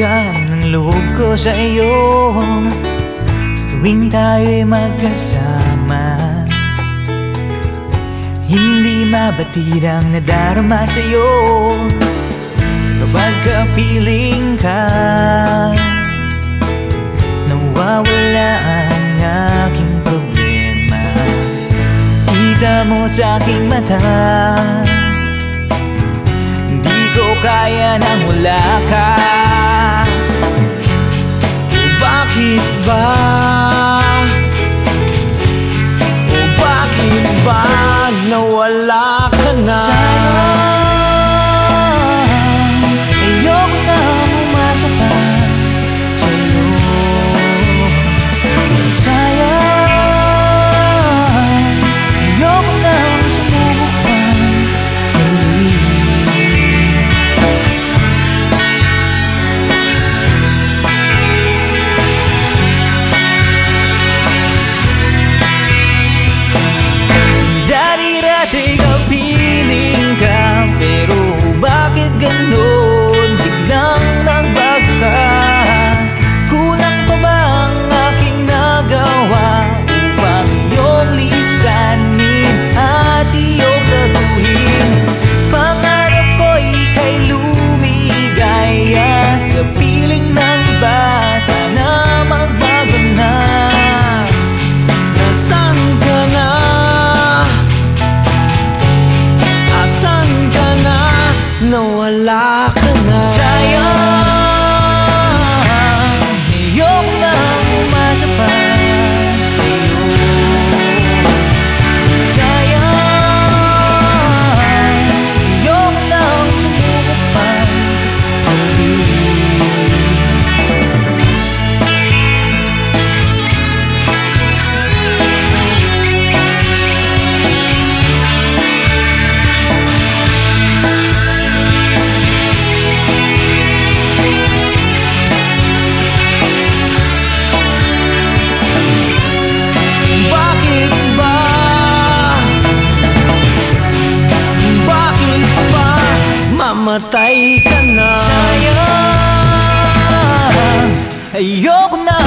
Hahulugan ng loob ko sa iyo tuwing tayo'y magkasama. Hindi mabatid ang nadarama sa'yo kapag kapiling ka. Nawawala ang aking problema. Kita mo sa aking mata, hindi ko kaya nang wala ka. Bakit ba? O bakit ba nawala ka na? Sayang, ayoko na umasa pa sa'yo. Sayang, ayoko na sumubok pa muli. Dati kapiling ka, pero bakit ganon? Biglang nagbago ka. Kulang pa ba ang aking nagawa upang iyong lisanin at iyong gatuhin? Pangarap ko'y ika'y lumigaya sa piling ng iba. Sana magbago na. Nasaan ka na? Nawala ka na. Sayang, ayoko na umasa pa sa'yo. Sayang, ayoko na sumubok pa muli. Mamatay ka na. Sayang, ayoko na